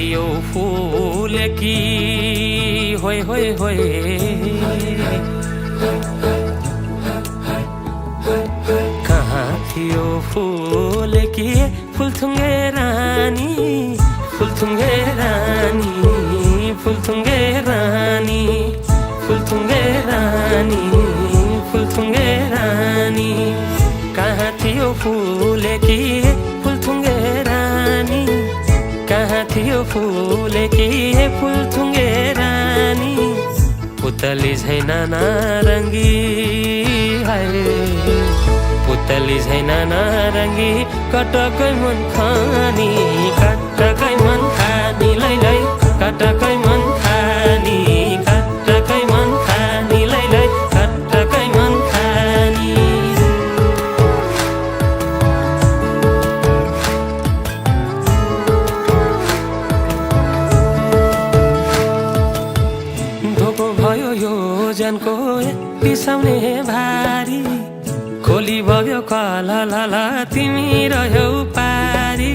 थियो फुलेकी होय होय होय कहाँ थियो फुलेकी फुलथुङ्गे रानी फुलथुङ्गे रानी फुलथुङ्गे रानी फुलथुङ्गे रानी फुलथुङ्गे रानी कहाँ थियो फुलेकी फुलथुङ्गे रानी कहाँ थियो फुलेकी फुलथुङ्गे रानी पुतली झैन नारङ्गी हाय पुतली झैन नारङ्गी कटकै मन खानी कटकै मन खानी लै लै कटकै मन खानी कटकै मन खानी लै लै कटकै मन खानी धोको भयो यो जनको पिसाउने भारी खोली बग्यो कला लाला तिमी रह्यौ पारी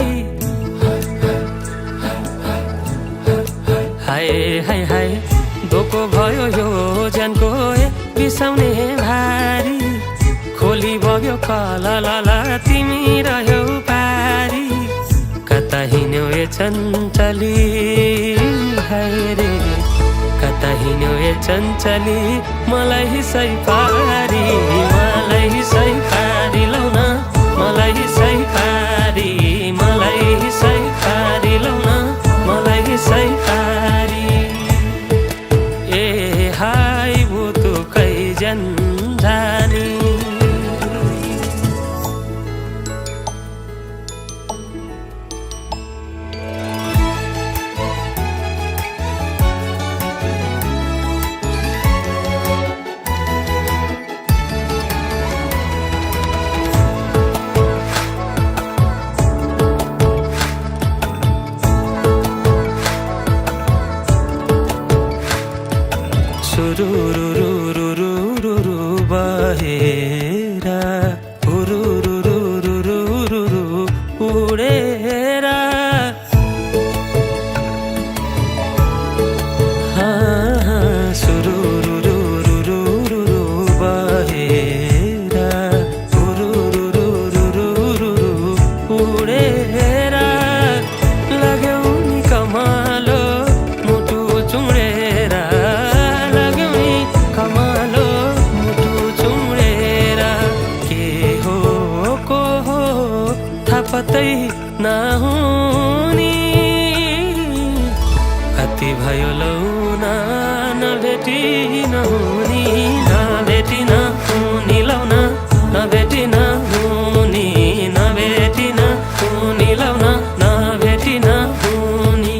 हाय हाय हाय धोको भयो यो जनको पिसाउने भारी खोली बग्यो कला लाला तिमी रह्यौ पारी कता हिँड्यौ ए चञ्चली हाय रे कता हिँड्यौ ए चञ्चली मलाई सै पारी मलाई सै पारी लौ न मलाई सै पारी मलाई सै पारी लौ न मलाई सै पारी ए हाय बुतु कै जन्जानी रुरुरुरुरुरुरु बहेरा रुरुरुरुरुरुरु उडेरा सुरुरुरुरुरुरु बहेरा रुरुरुरुरुरु उडेरा लाग्यौ नि कमालो मुटु चुडेरा कमालो मुटु चुडेर के हो को हो थाहा पत्तै नहुनी कति भयो लौ न नभेटी नहुनी नभेटी नहुनी लौ न नभेटी नहुनी नभेटी नहुनी लौ न नभेटी नहुनी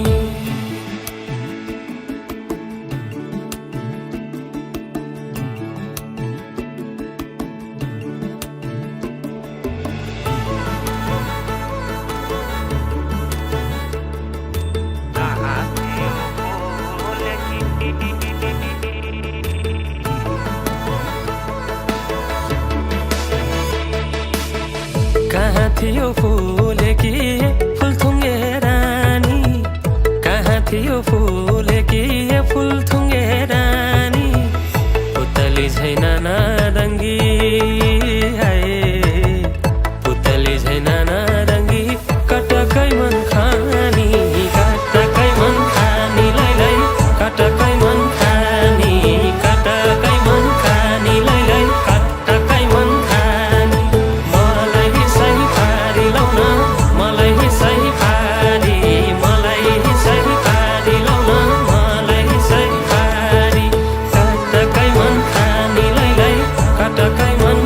कहाँ थियो फुलेकी फुलथुङ्गे रानी कहाँ थियो फुलेकी फुलथुङ्गे रानी पुतली झैन नारङ्गी हाय पुतली झैन नारङ्गी कटकै मन खानी कटकै मन खानी लै लै कटकै मन खानी कटकै मन खानी लै लै कटकै मन खानी मलाई सै पारी लौ न मलाई सै पारी मलाई सै पारी लौ न मलाई सै पारी कटकै मन खानी लै लै कटकै मन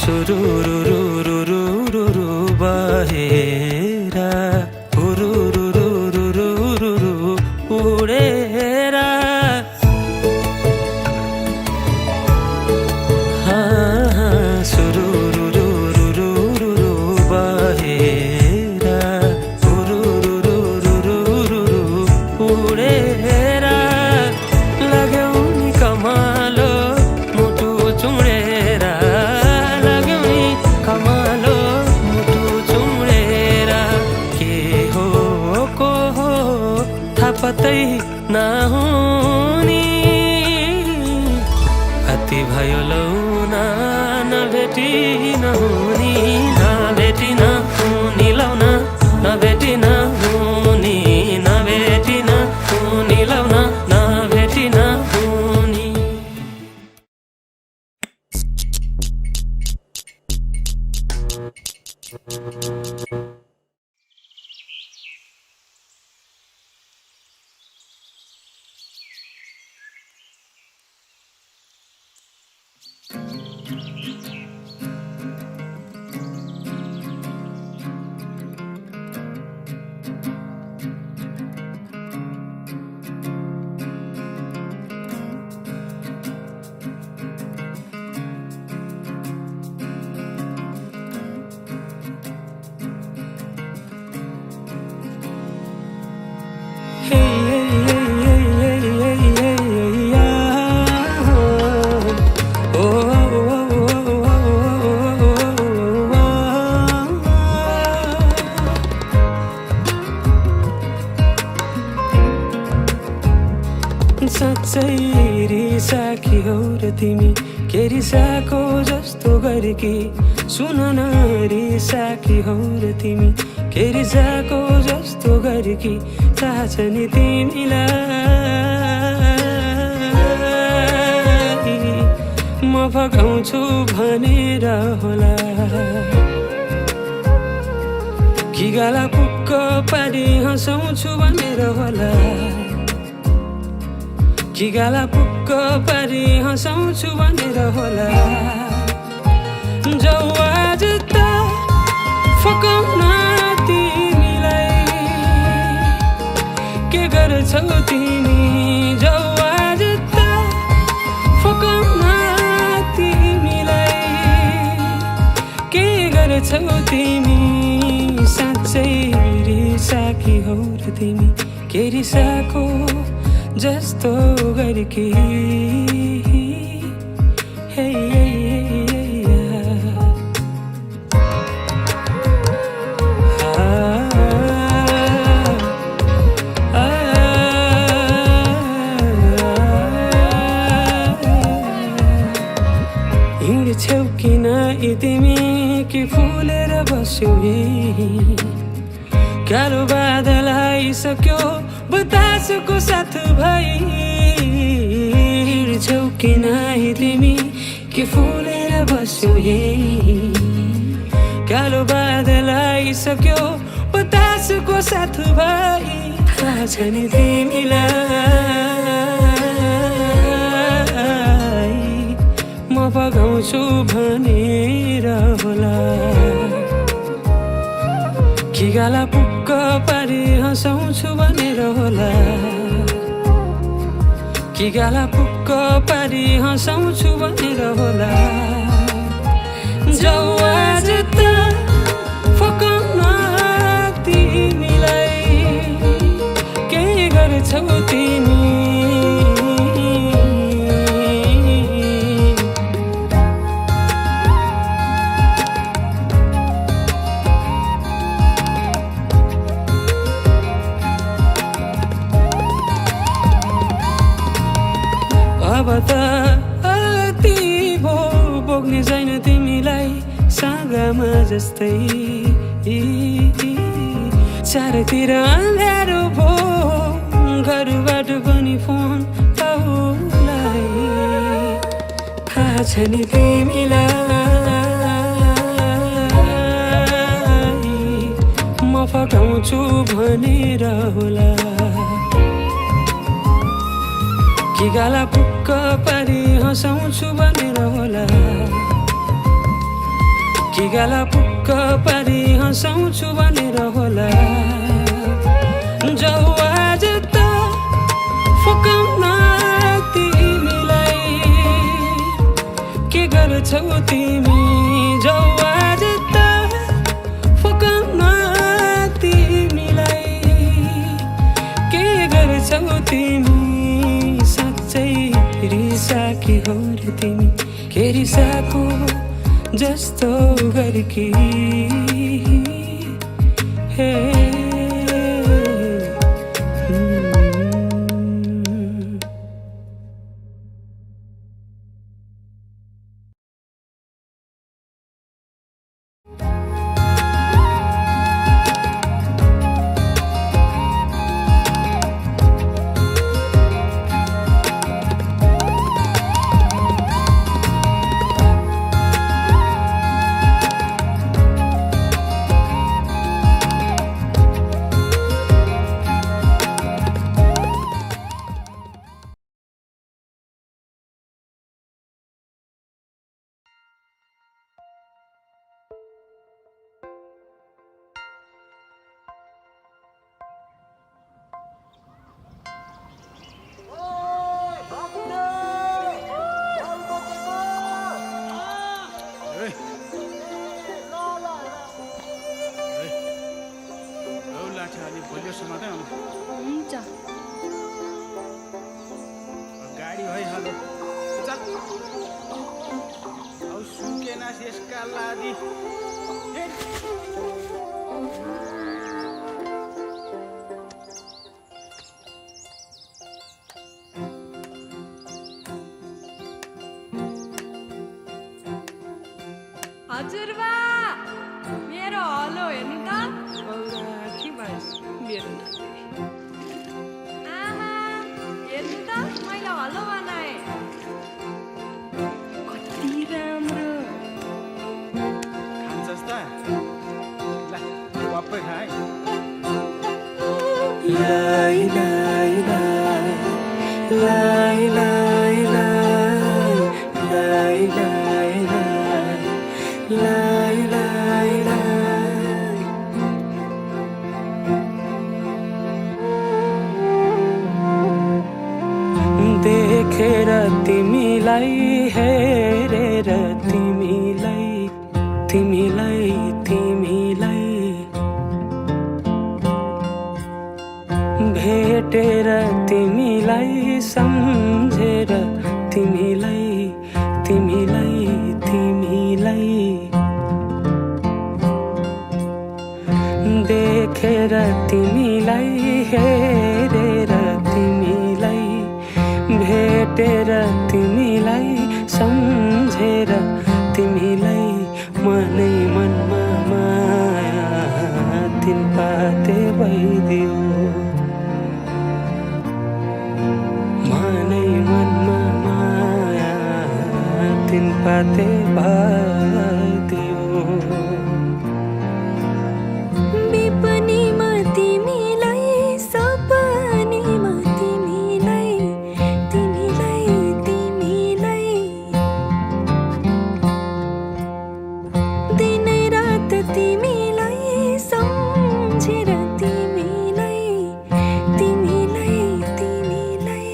सुरुरुरुरुरुरुरु बहेर हुरुरुरुरुरुरु उडेर सुरुरुरुरुरुरु बहेर हुरुरुरुरुरुरु उडेर लाग्यौ नि कमालो मुटु चुडेर कमालो मुटु चुडेर के हो को हो थाहा पत्तै नहुनी कति भयो लौ नभेटी नहुनी नभेटी नहुनी लौ नभेटी नहुनी नभेटी नहुनी लौ नभेटी नहुनी साँच्चै रिसाकी हौ र तिमी के रिसाको जस्तो गरेकी सुन न रिसाकी हौ र तिमी के रिसाको जस्तो गरेकी थाहा छ नि तिमीलाई म फकाउँछु भनेर होला कि गाला पुक्क पारी हँसाउँछु भनेर होला कि गाला पुक्क पारी हँसाउँछु भनेर होला जाऊ आज त फकाउन तिमीलाई के गर्छौ तिमी जाऊ आज त फकाउन तिमीलाई के गर्छौ तिमी साँच्चै रिसाकी हौ र तिमी के रिसाको जस्तो गरेकी हिँड्छौ किन तिमी कि फुलेर बस्यौ कालो बादल आइसक्यो बतासको साथ भाइ हिँड्छौ किन तिमी कि फुलेर बस्यौ कालो बादल आइसक्यो बतासको साथ भाइ थाहा छ नि तिमीलाई म पकाउँछु भनेर होला कि गाला पुक्क पारी हँसाउँछु भनेर होला कि गाला पुक्क पारी हँसाउँछु भनेर होला जाऊ आज त फकाउन तिमीलाई के गर्छौ तिमी अब त अति भो बोक्ने छैन तिमीलाई सागामा जस्तै चारतिर अँध्यारो भो घरबाट पनि फोन आउलाई थाहा छ नि तिमीलाई म फकाउँछु भनेर होला कि गाला पुक्क पारी हँसाउँछु भनेर होला कि गाला पुक्क पारी हँसाउँछु भनेर होला जाऊ आज त फकाउन तिमीलाई के गर्छौ तिमी जाऊ आज त फकाउन तिमीलाई के गर्छौ तिमी साँच्चै रिसाकी हौ र तिमी के रिसाको जस्तो गर्की हे गाडी भइहाल्यो चल औ सुकेन यसका लागि हजुरबा मेरो हलो हेर्नु त के भएछ मेरो नाति आमा हेर्नु त मैले हलो बनाएँ कति राम्रो खान्छस् त ल वापै खा है लाई लाई लाई लाई लाई लाई लाई लाई लाई लाई देखेर तिमीलाई हेरेर तिमीलाई तिमीलाई तिमीलाई भेटेर तिमीलाई सम्झेर तिमीलाई तिमीलाई तिमीलाई देखेर तिमीलाई हेरेर तिमीलाई भेटेर तिमीलाई सम्झेर तिमीलाई मनै मनमा माया तिन पाते भइदियो मनै मनमा माया तिन पाते भइदियो विपनीमा तिमीलाई सपनीमा तिमीलाई तिमीलाई तिमीलाई दिनै रात तिमीलाई सम्झेर तिमीलाई तिमीलाई तिमीलाई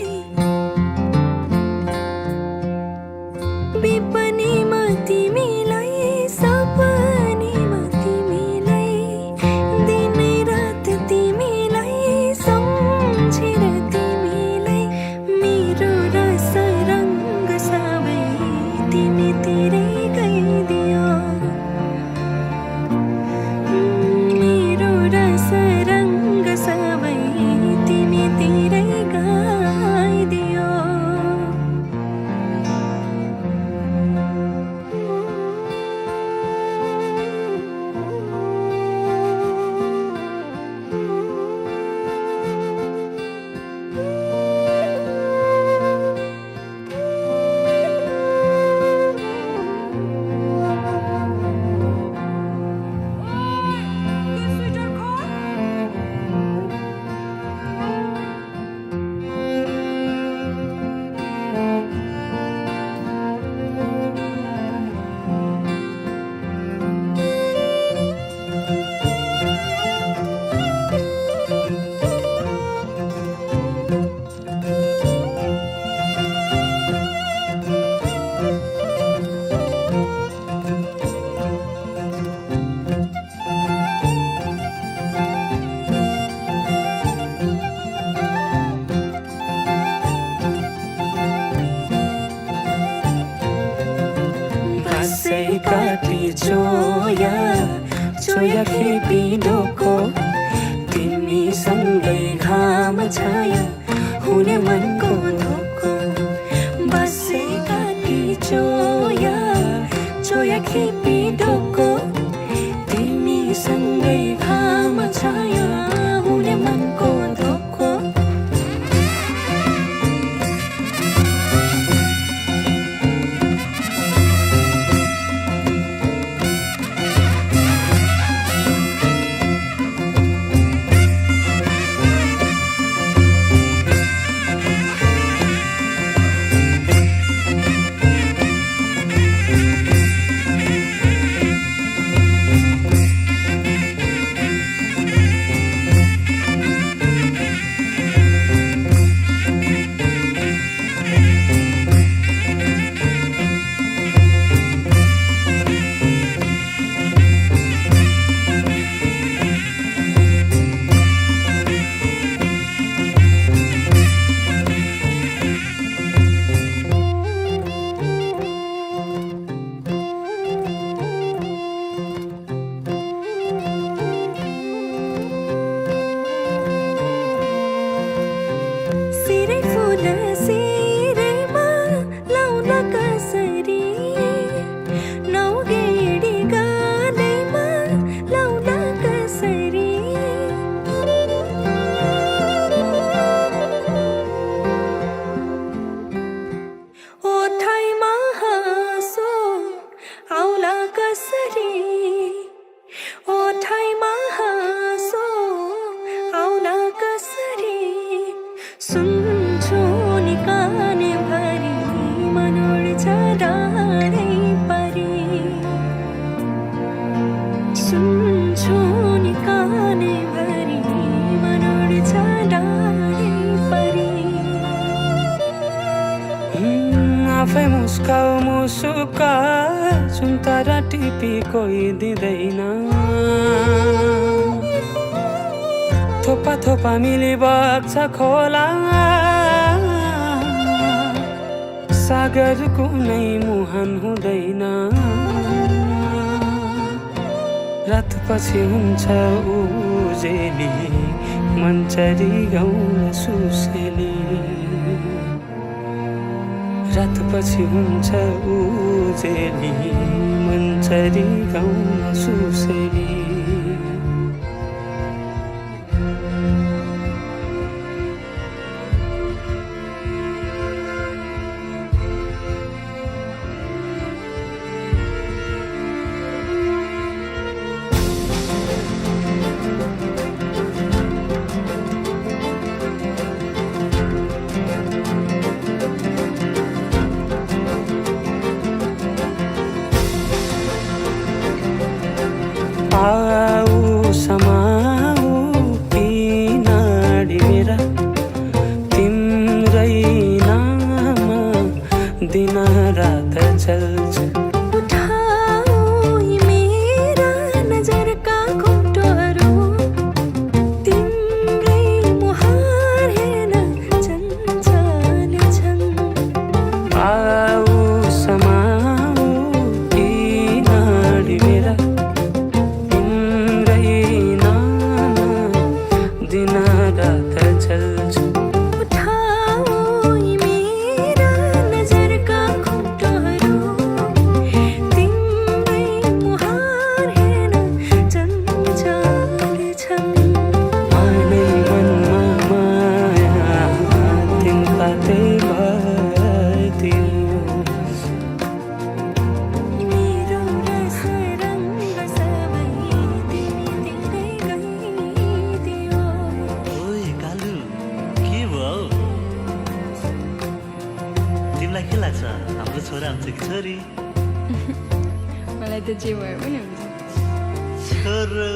विपनीमा तिमीलाई सपनीमा तिमीलाई दिनै रात तिमीलाई सम्झेर तिमीलाई मेरो रस रङ्ग सबै तिमीतिरै गइदियो मेरो रस रङ्ग सबै तिमीतिरै गइदियो बसै काटी चोया खेपी डोको तिमीसँगै घाम छाया हुने मनको धोको बसै काटी चोया खेपी डोको तिमीसँगै घाम छाया हुने मनको धोको आफै मुस्काऊ मुसुका जुन तारा टिपी कोही दिँदैन थोपा थोपा मिली बग्छ खोला सागर कुनै मुहान हुँदैन रात पछि हुन्छ उजेली मन्चरी गाउँ सुसेली रात पछि हुन्छ उजेली मन्चरी गाउँ सुसेली आऊ समाऊ पिनाडी मेरा तिम्रै नाम दिन रात चल्छ के लाग्छ हाम्रो छोरा हुन्छ कि छोरी मलाई त जे भए पनि हुन्छ छोरो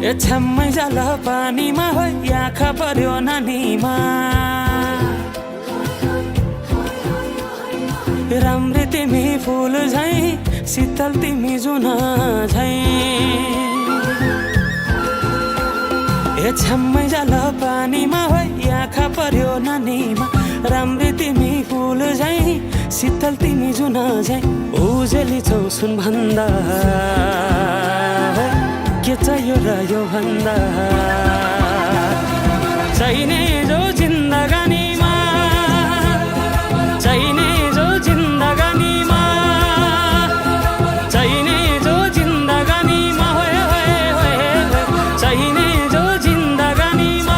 ए छ्याम्मै जाला पानीमा हो आँखा पर्यो नानीमा राम्रै तिमी फुल झैँ शीतल तिमी जुन झैँ ए छ्याम्मै जाला पानीमा हो आँखा पर्यो नानीमा राम्रै तिमी फुल झैँ शीतल तिमी जुन झैँ उजेली छौ सुन भन्दा के चाहियो र यो भन्दा चाहिने जो जिन्दगानीमा चाहिने जो जिन्दगानीमा चाहिने जो जिन्दगानीमा होए होए होए चाहिने जो जिन्दगानीमा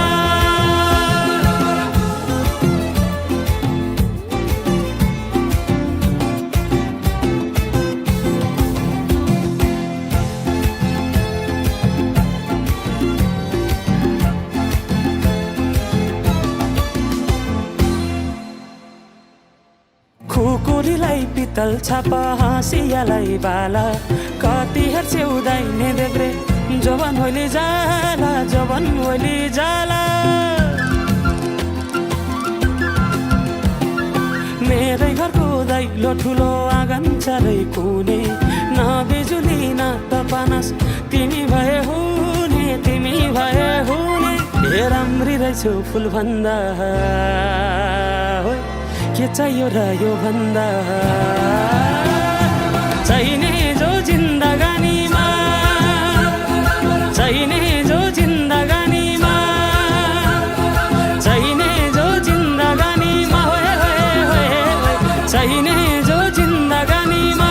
खुकुरीलाई पितल छापा हाँसियालाई बाला कति हेर्छौ दाइने देब्रे जवान होली जाला जवान होली जाला मेरै घरको दैलो ठुलो आँगन चारै कुने न बिजुली न त पानस तिमी भए हुने तिमी भए हुने ए राम्री रहेछौ फुल भन्दा के चाहियो र यो भन्दा चाहिने जो जिन्दगानीमा चाहिने जो जिन्दगानीमा चाहिने जो जिन्दगानीमा होए होए होए चाहिने जो जिन्दगानीमा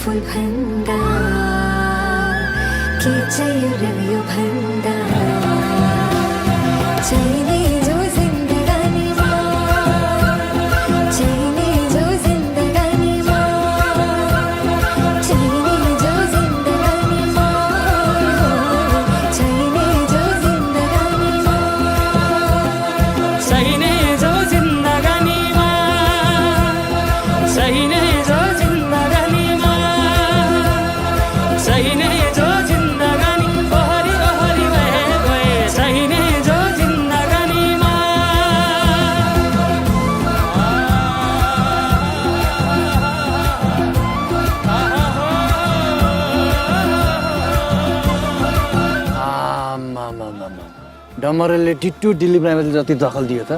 फुल भन्दा के चाहियो र यो भन्दा चाहिने जो जिन्दगानीमा चाहिने जो जिन्दगानीमा चाहिने जो जिन्दगानीमा चाहिने जो जिन्दगानीमा चाहिने जो जिन्दगानीमा चाहिने जो जिन्दगानीमा चाहिने जो जिन्दगानी ओहरी ओहरी भए गए चाहिने जो जिन्दगानीमा डमरेलले टिट्टु दिलीप राईमाझी जति दखल दियो त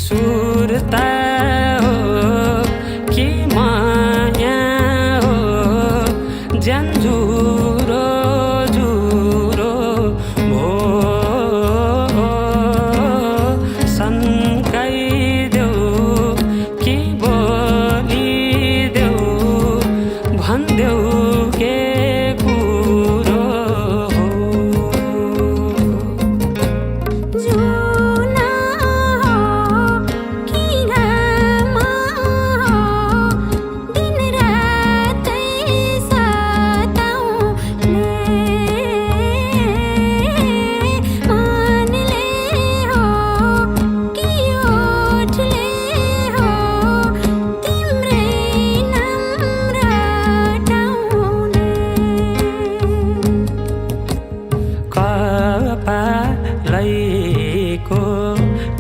सुरता हो कि माया हो ज्यान जुरो जुरो भो सन्काइदेऊ कि बोलिदेऊ भन्देऊ के कुरो हो जुना हो कि घाम हो दिन रातै सताउने मनले हो कि ओठले हो तिम्रै नाम रटाउने कपालैको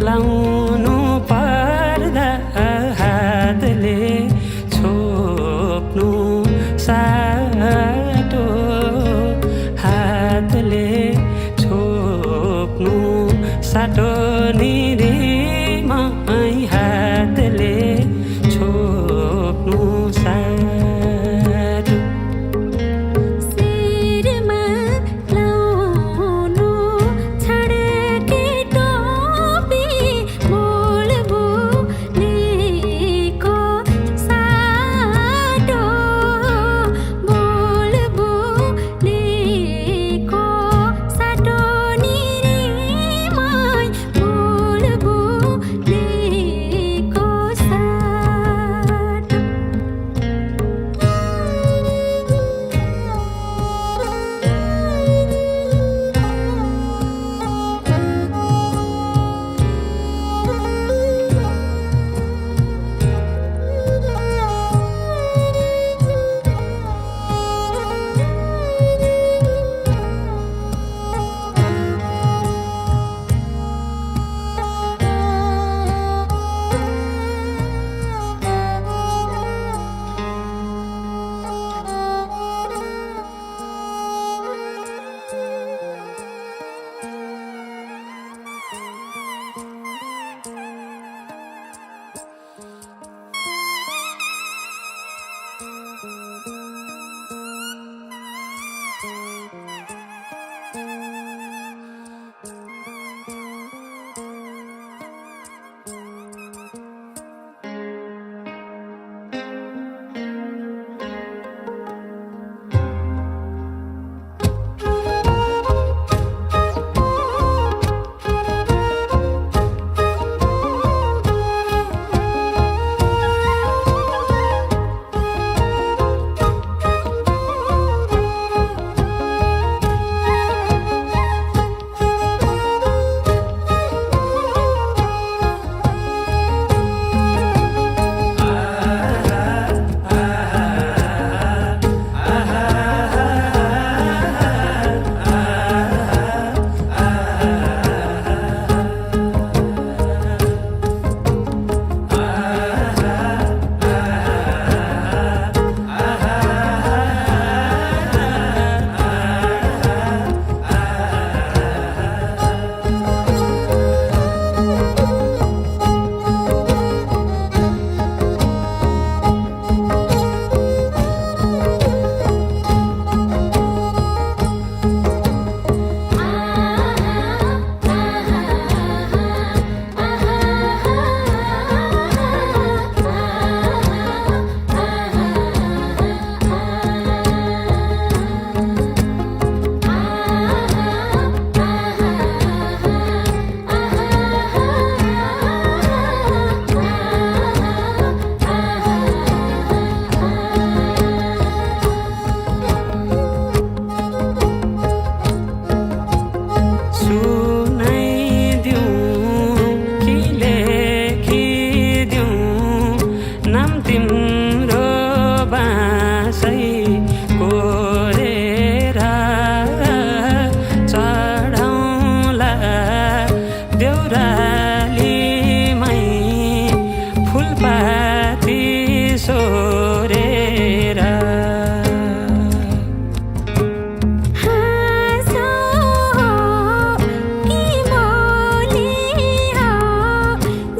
लाउनु पर्दा हातले छोप्नु साटो हातले छोप्नु साटो निरीमै हातले छोप्नु साटो शिरमा लाउनु छड्के टोपी बोल बोलेको साटो बोल बोलेको साटो निरीमै बोल बोलेको साटो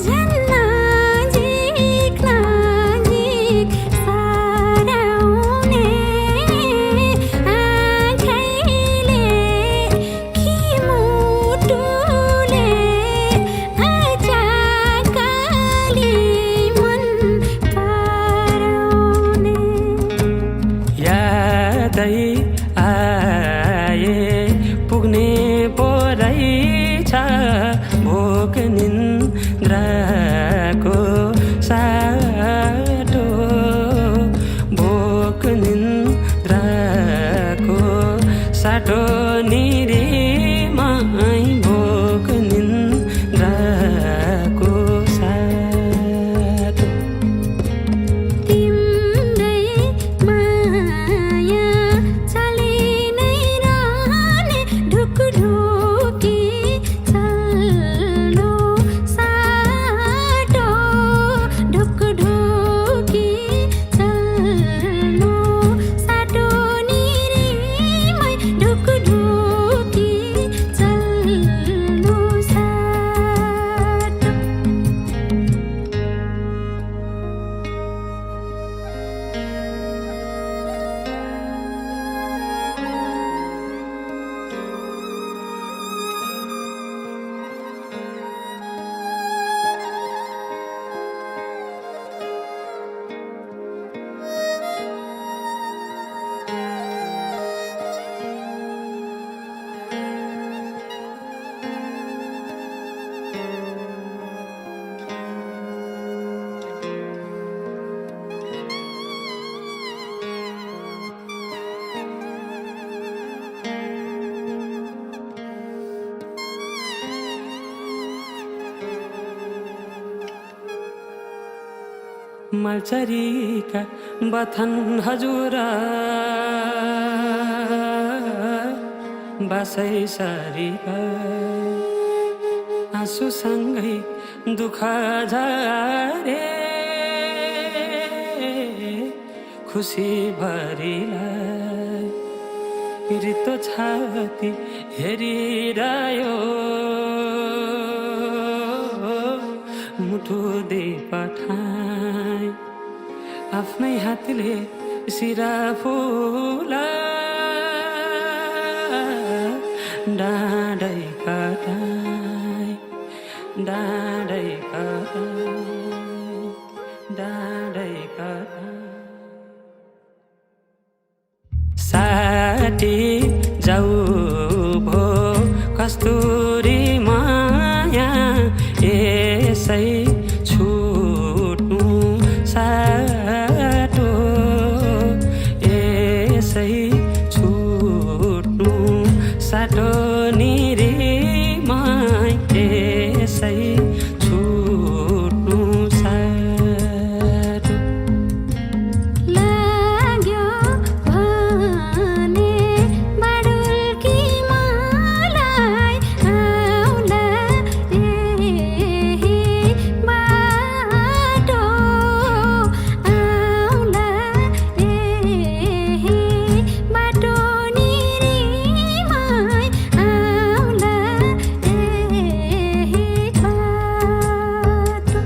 झन् मालचरीका बथन हजुर बासै सरीका आँसुसँगै दुःख झारे खुसी भरिलाई रित्तो छाती हेरिरह्यो मुठु दे पठाए आफ्नै हातले सिरा फुला डाँडै कटाए डाँडै कटाए डाँडै कटाए साटी जाऊ भो कस्तुरी माया यसै छुट्नु साटो यसै छुट्नु साटो निरीमाई यसै छुट्नु साटो लाग्यो भने बाडुल्की मलाई आउला यही बाटो आउला यही बाटो निरीमाई आउला यही बाटो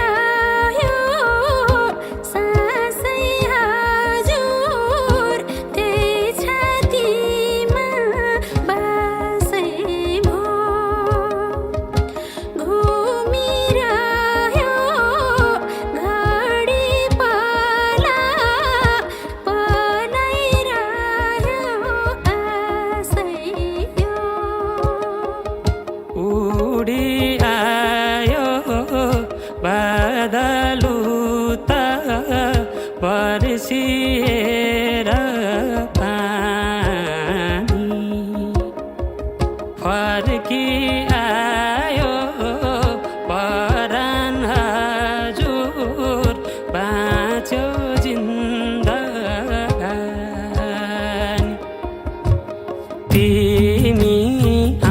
चलिरह्यो सासै हजुर त्यही छातीमा बासै भो घुमिरह्यो घडी पला पलाइरह्यो आसै यो उडी आयो बादलु त पर्सिएर पानी फर्की आयो परान हजुर बाँच्यो जिन्दगानी तिमी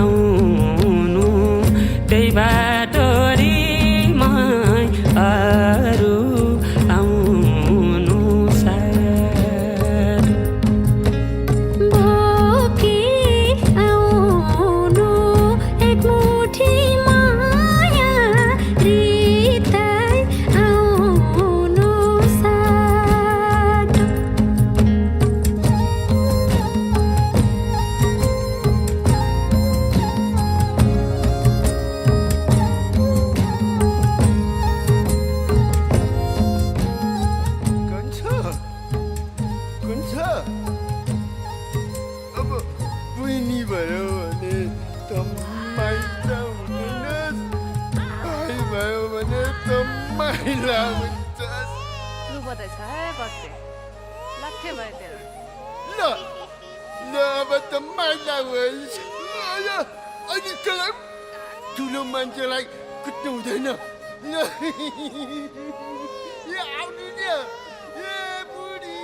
आउनु त्यही बाटो रिमाई अरू आउनु सार बोकी आउनु एक मुठ लु बधाई छ है बर्थडे लाखे भयो तेरो अब त माइला होस् अनि तँलाई ठुलो मान्छेलाई कुट्नु हुँदैन आउनु नि बुढी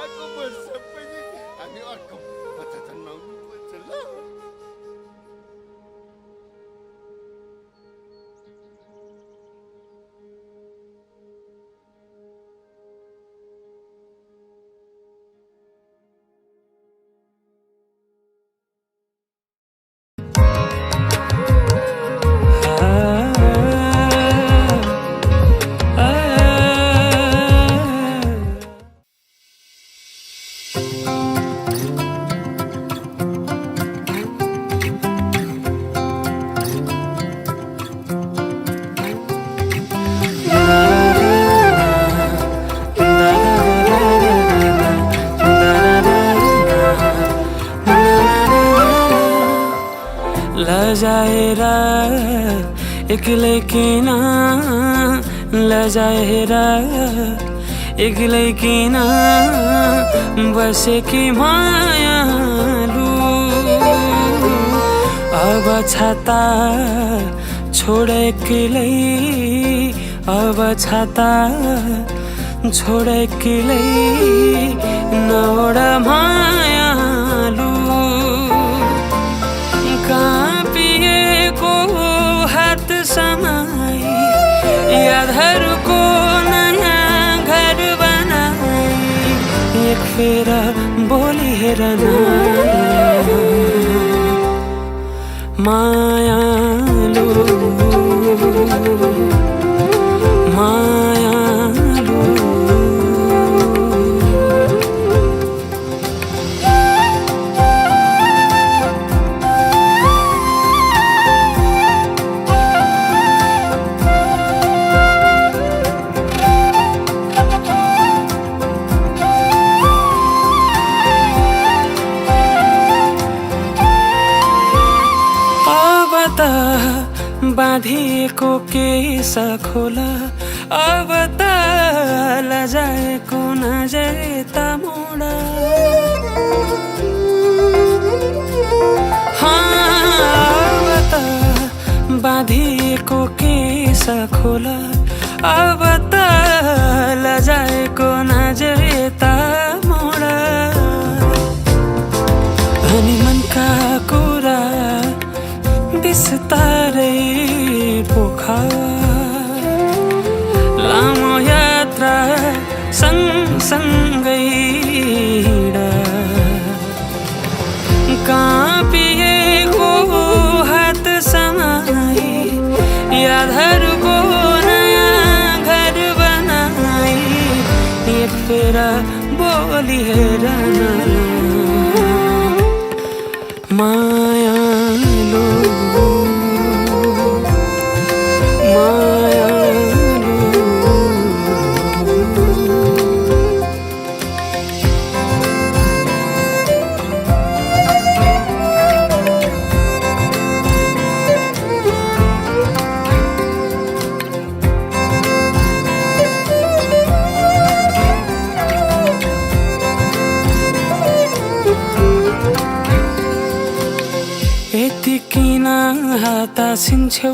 अर्को वर्ष पनि हामी अर्को बच्चाजन्म आउनुपर्छ ल लजाएर एक्लै किन लजाएर एक्लै किन बसेकी मायालु अब छाता छोड एक्लै अब छाता छोड एक्लै नौड मायालु काँपिएको हात समाई यादहरूको नयाँ घर बनाई एक फेर बोली हेर न मायालु मायालु बाँधिएको केस खोला अब त लजाएको नजरता मोडा अब त बाँधिएको केस खोला अब त लजाएको नजरता मोडा अनि मनका कुरा बिस्तारै पोखा लामो यात्रा सँगसँगै काँपिएको हात समाई यादहरूको नयाँ घर बनाई एक फेर बोली हेर मायालु यति किन हातासिन्छौ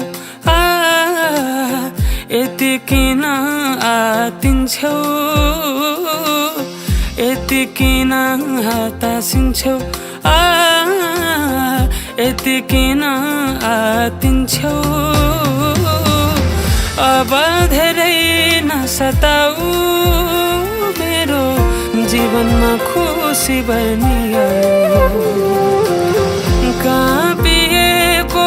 यति किन आतिन्छौ यति किन हातासिन्छौ यति किन आतिन्छौ अब धेरै नसताऊ मेरो जीवनमा खुसी बनियो काँपिएको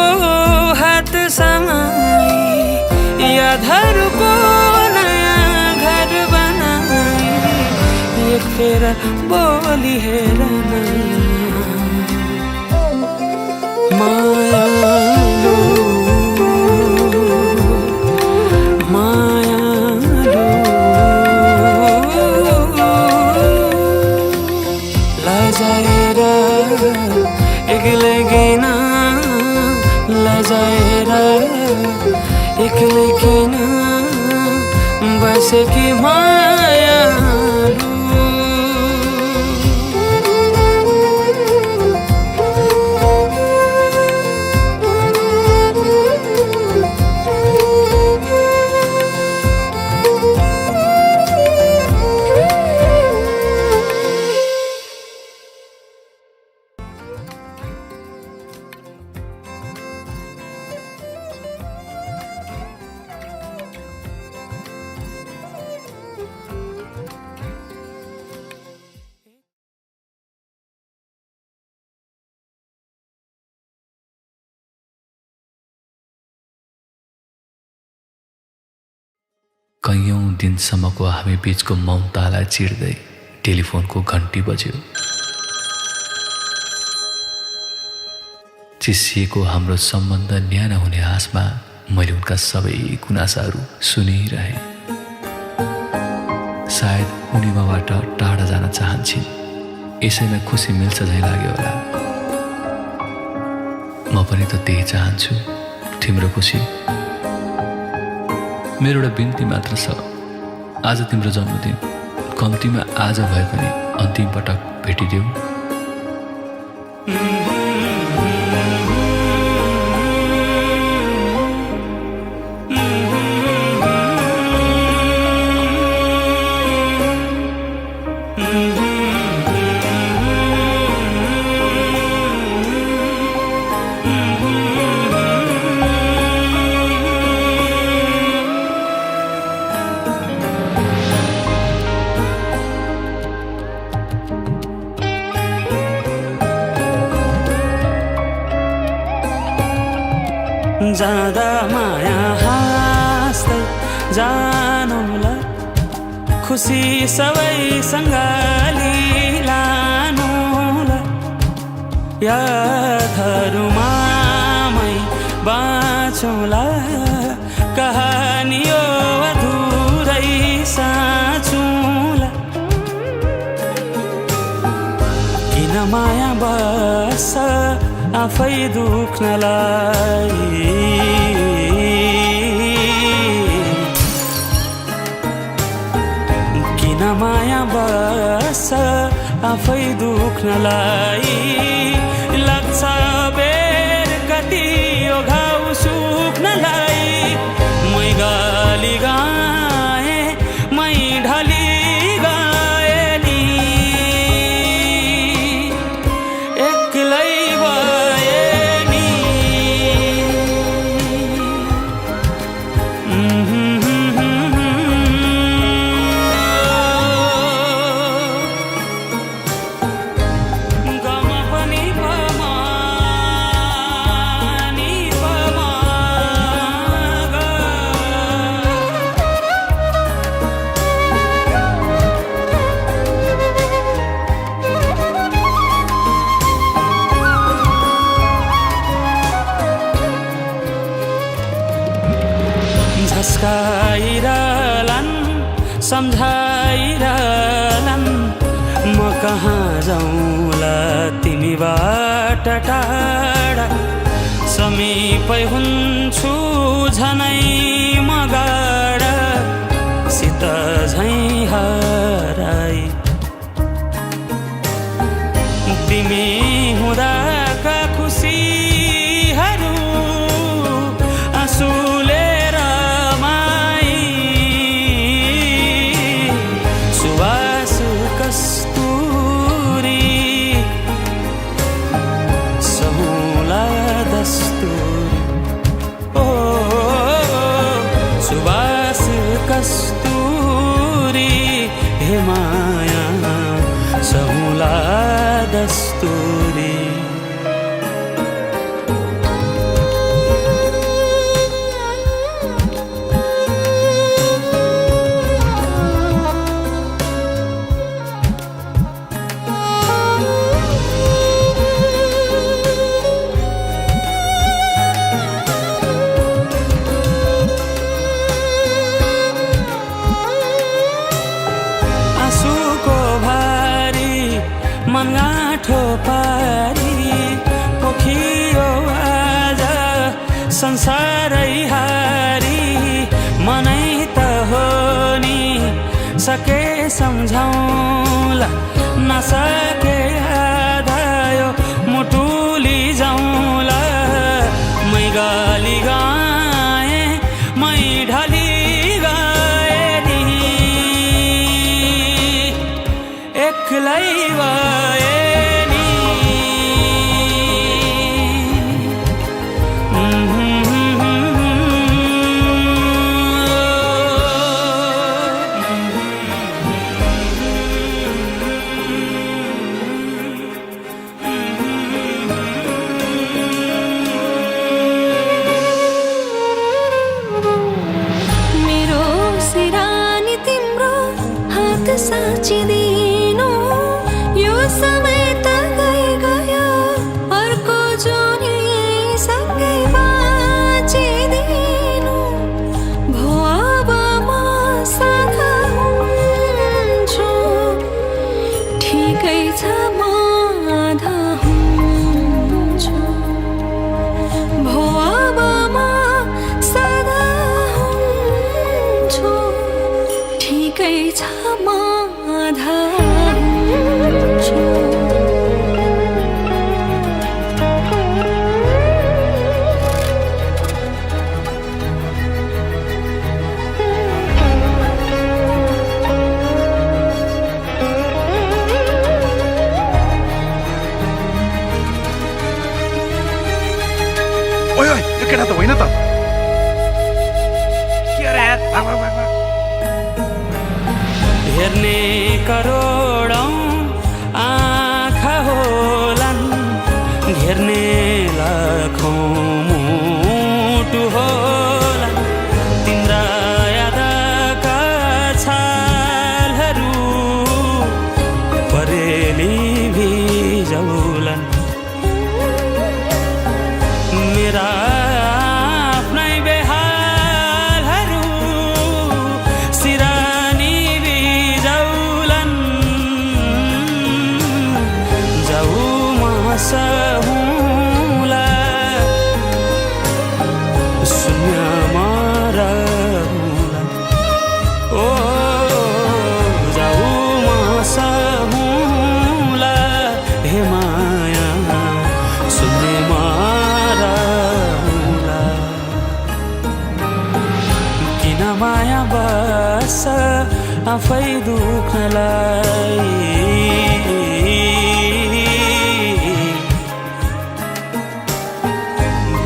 हात समाई यादहरूको नयाँ घर बनाई एक फेर बोली हेर मायालु मायालु लजाएर एक्लै किन बजाएर एक्लै किन बसेकी मायालु कैयौं दिनसम्मको हामी बीचको ममतालाई चिर्दै टेलिफोनको घन्टी बज्यो। चिसिएको हाम्रो सम्बन्ध न्यानो हुने आशमा मैले उनका सबै गुनासाहरू सुनिरहेँ। सायद उनी मबाट टाढा जान चाहन्छन्, यसैमा खुसी मिल्छ झैँ लाग्यो होला। म पनि त त्यही चाहन्छु, तिम्रो खुसी। मेरो एउटा बिन्ती मात्र छ, आज तिम्रो जन्मदिन, कम्तीमा आज भए पनि अन्तिम पटक भेटिदेऊ। जाँदा माया हाँस्दै जानुला, खुसी सबैसँग लिलानुला, यादहरूमा मै बाँचौँला, कहानी यो अधुरै साँचौँला। किन माया बस्छ आफै दुख्नलाई, किन माया बस्छ आफै दुख्नलाई। लाग्छ बेर कति यो घाउ सुक्नलाई, मै गाली गाए मै ढली गाए नि, एक्लै झस्काइरहलान् सम्झाइरहलान्, म कहाँ जाउँला तिमीबाट टाढा, समीपै हुन्छु झनै म गाडा, सित झैँ हराई। तिमी हुँदाका खुसीहरू आँसुले कस्तूरी, हे माया सहुला दस्तूरी। मन गाँठो पारी पोखियो आज संसारै हारी मनै त हो नि सके सम्झाउला नसके याद आयो मुटुली जाउँला मै गाली गाए मै ढाली गाए नि एक्लै भए नि मेरो सिरानी तिम्रो हात साचिदिनु यो समय त गयो अर्को जोनी सँगै बाँचिदिनु भो अब म साथा हुन्छु ठिकै छ म आधा हुन्छु भो अब म साधा हुन्छु ठिकै छ म आधा हुन्छु ओइ ओइ यो केटा त होइन त के रे भाग भाग भाग भाग हेर्ने करोडौं आँखा होलान् घेर्ने लाखौं मुटु होलान् तिम्रा यादका छालहरू परेली भिजौलान् मेरा आफ्नै बेहालहरू सिरानी बिजौलान् जाऊ म सहुँला शून्यमा रहूँला ओ जाऊ म सहुँला हे माया शून्यमा रहूँला किन माया बस आफै दुख्नलाई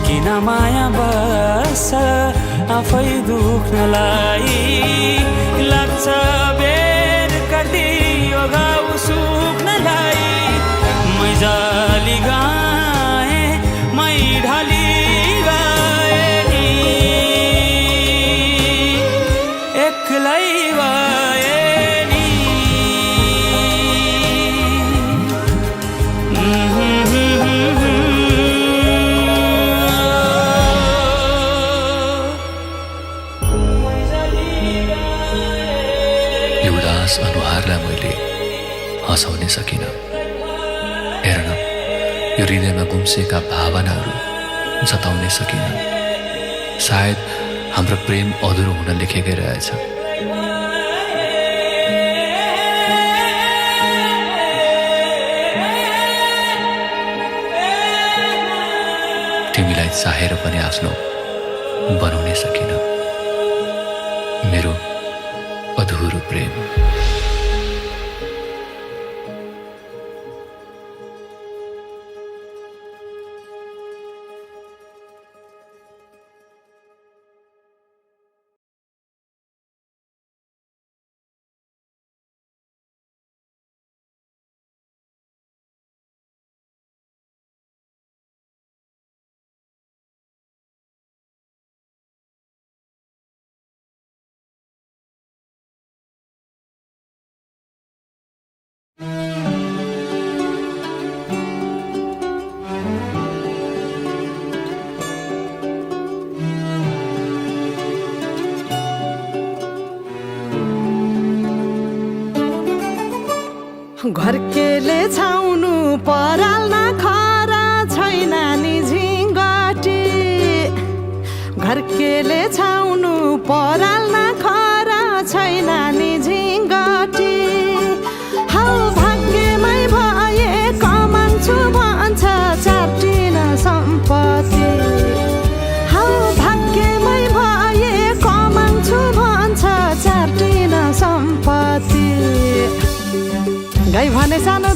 किन माया बस आफै दुख्नलाई लाग्छ बेर कति यो घाउ सुक्नलाई मै जाली गाए मै ढाली गाए नि एक्लै भए नि यो उदास अनुहारलाई मैले हँसाउनै सकिनँ। हेर न, यो हृदयमा गुम्सेका भावनाहरू जताउनै सकिनँ। सायद हाम्रो प्रेम अधुरो हुन लेखेकै रहेछ। तिमीलाई चाहेर पनि आफ्नो बनाउनै सकिनँ मेरो अधुरो प्रेम।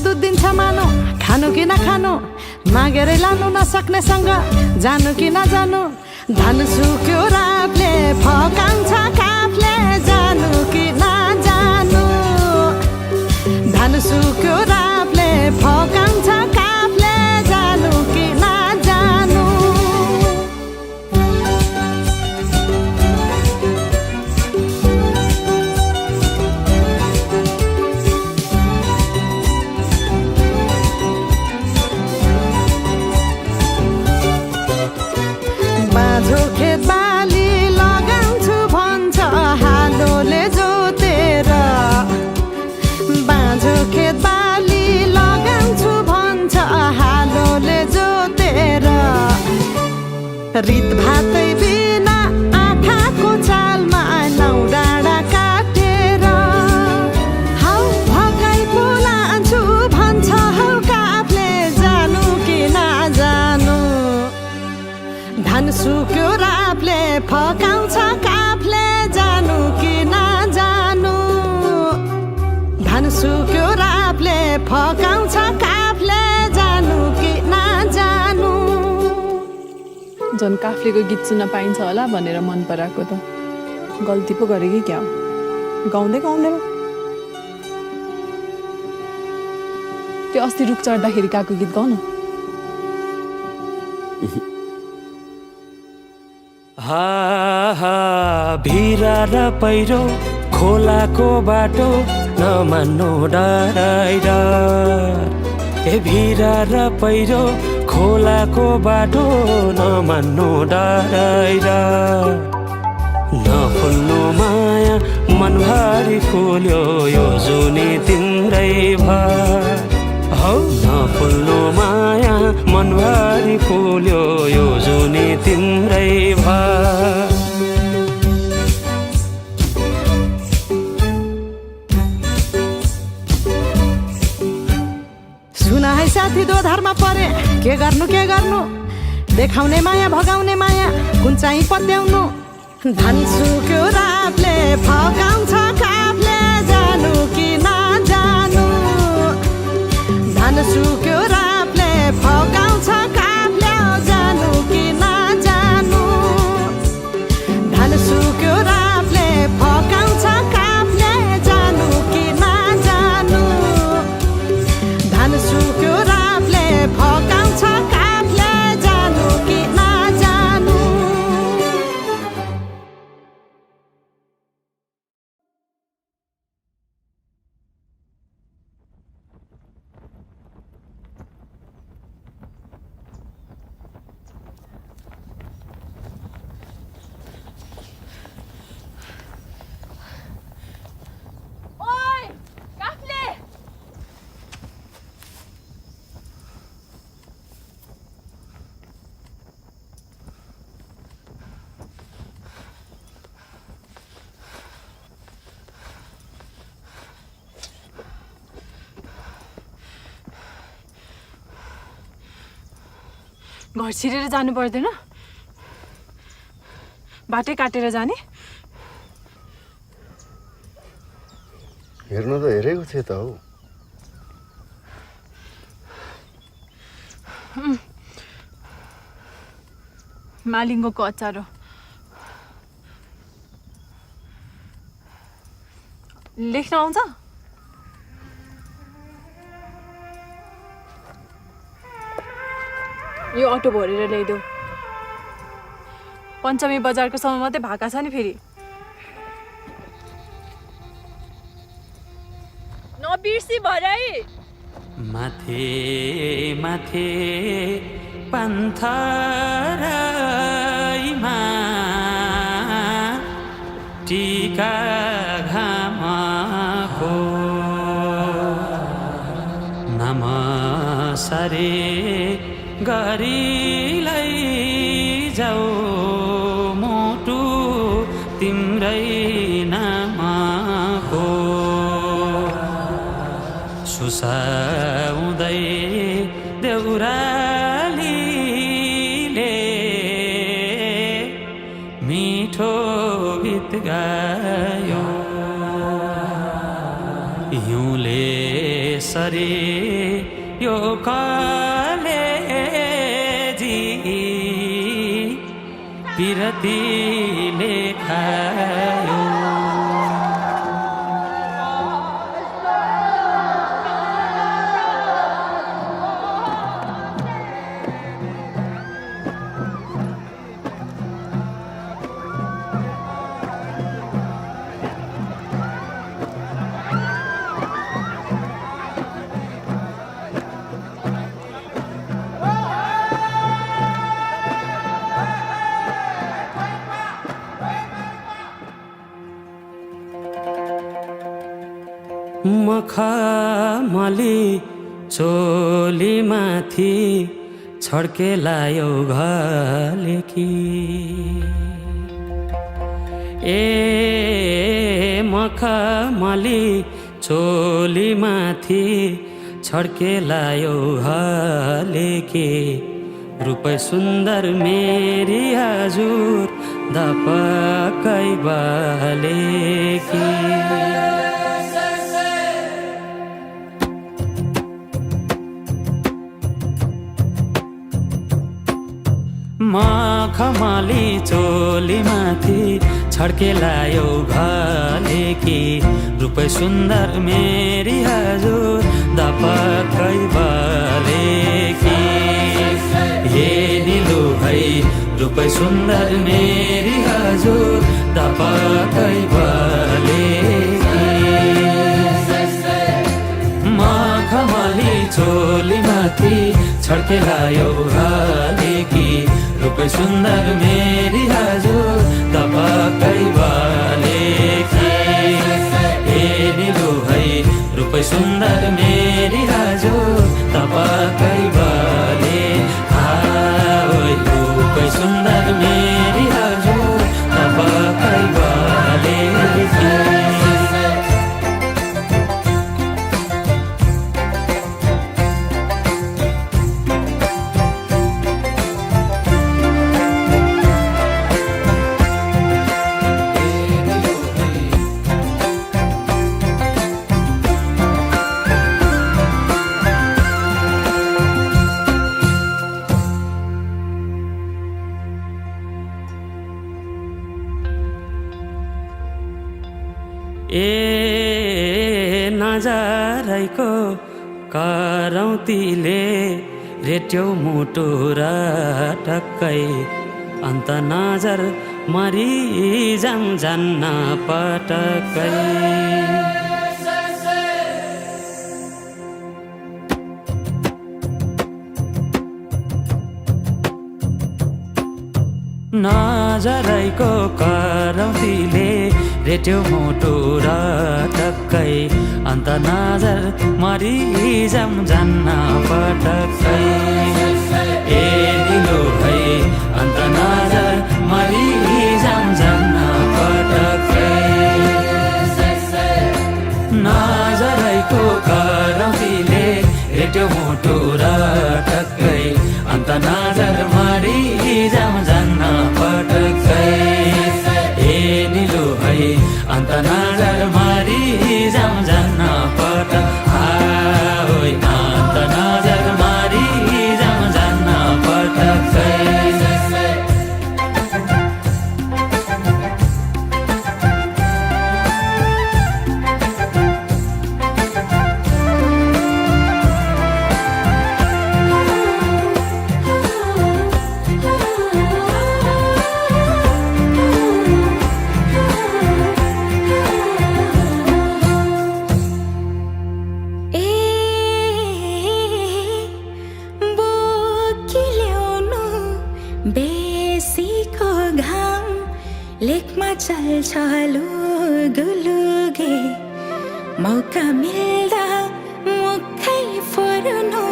दुध दिन्छ मानो खानु कि नखानु मागेरै लानु नसक्नेसँग जानु कि नजानु धन सुक्यो रातले फकाउँछ काफले जानु कि नजानु धन सुक्यो रातले फकाउँछ काफले जानु कि नजानु बाँझो खेत बाली लगाउँछु भन्छ हालोले जोतेर बाँझो खेत बाली लगाउँछु भन्छ हालोले जोतेर रित भातै बिना आँखाको चालमा नौ डाँडा काटेर हौ भगाइ बोलान्छु भन्छ हौ काफले जानु कि नजानु धन सुक्यो रापले फकाउँछ काफले जानु कि नजानु धन सुक्यो रापले फकाउँछ काफले जानु कि नजानु झन् काफ्लेको गीत सुन्न पाइन्छ होला भनेर मन पराएको त गल्ती पो गरेँ कि क्या हो गाउँदै गाउँदैन त्यो अस्ति रुख चढ्दाखेरि गएको गीत गाउन हा हा भिरा र पहिरो खोलाको बाटो नमान्नु डराइर ए भिरा र पहिरो खोलाको बाटो नमान्नु डराइर नफुल्नु माया मनभरि फुल्यो यो जुनी तिम्रै भर हौ नफुल्नु माया मनभरि फुल्यो यो जुनी तिम्रै भर सुन है साथी दोधारमा परे के गर्नु देखाउने माया भगाउने माया कुन चाहिँ पत्याउनु धन सुक्यो रातले फकाउँछ काफले जानु कि नजानु धन सुक्यो रातले फकाउँछ काफले जानु कि नजानु धन सुक्यो रातले फकाउँछ काफले जानु कि नजानु धन सुक्यो रातले फकाउँछ काफले जानु कि नजानु ओइ काफ्ले घर छिरेर जानु पर्दैन बाटै काटेर जाने हेर्नु त हेरेको थिएँ त हौ मालिङ्गोको अचार हो लेख्न आउँछ यो अटो भरेर ल्याइदेऊ पञ्चमी बजारको समय मात्रै भाका छ नि फेरि नबिर्सी भराई माथे माथे पन्थराईमा टीका घामको नमसरे गरीलाई जाऊ मोटु तिम्रै नामको सुसाउँदै देउरालीले मिठो गीत गायो हिउँले सरे यो कलेजी पिरतीले खायो मखमली चोलीमाथि छड्केलायो घलेकी ए मखमली चोलीमाथि छड्केलायो घलेकी रूप सुन्दर मेरी हजुर दपकै बलेकी मखमली चोलीमाथि छड्केलायो घलेकी रूप सुन्दर मेरी हजुर दपकै बलेकी हे निलु भई रूप सुन्दर मेरी हजुर दपकै बलेकी मखमली चोलीमाथि छड्केलायो घलेकी रूप सुन्दर मेरी हजुर दपकै बलेकी हे निलु भई रूप सुन्दर मेरी हजुर दपकै बले रूप सुन्दर मेरी हजुर दपकै बलेकी ए नजरैको करौतीले रेट्यो मुटु र टक्कै अन्त नजर मरि जान्न पटक्कै नजरैको करौतीले रेट्यो मुटु र टक्कै अन्त नजर मरि जान्न पटक्कै ए निलो भई अन्त नजर मरि जान्न पटक्कै नजरैको करौतीले रेट्यो मुटु र टक्कै अन्त नजर मरि जान्न पटक्कै ए निलो भई अन्त नजर मरि जान्न पटक्कै अन्त नजर मरि जान्न पटक्कै बेसीको घाम लेकमा चल्छ लुगुलुगे मौका मिल्दा मुखै फोर्नु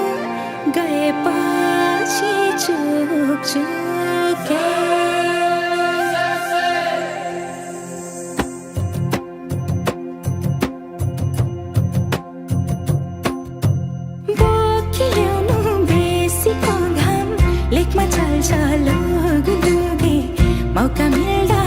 गएपछि चुके बोकिल्याउनु बेसीको घाम लेकमा चल्छ लुगुलुगे मौका मिल्दा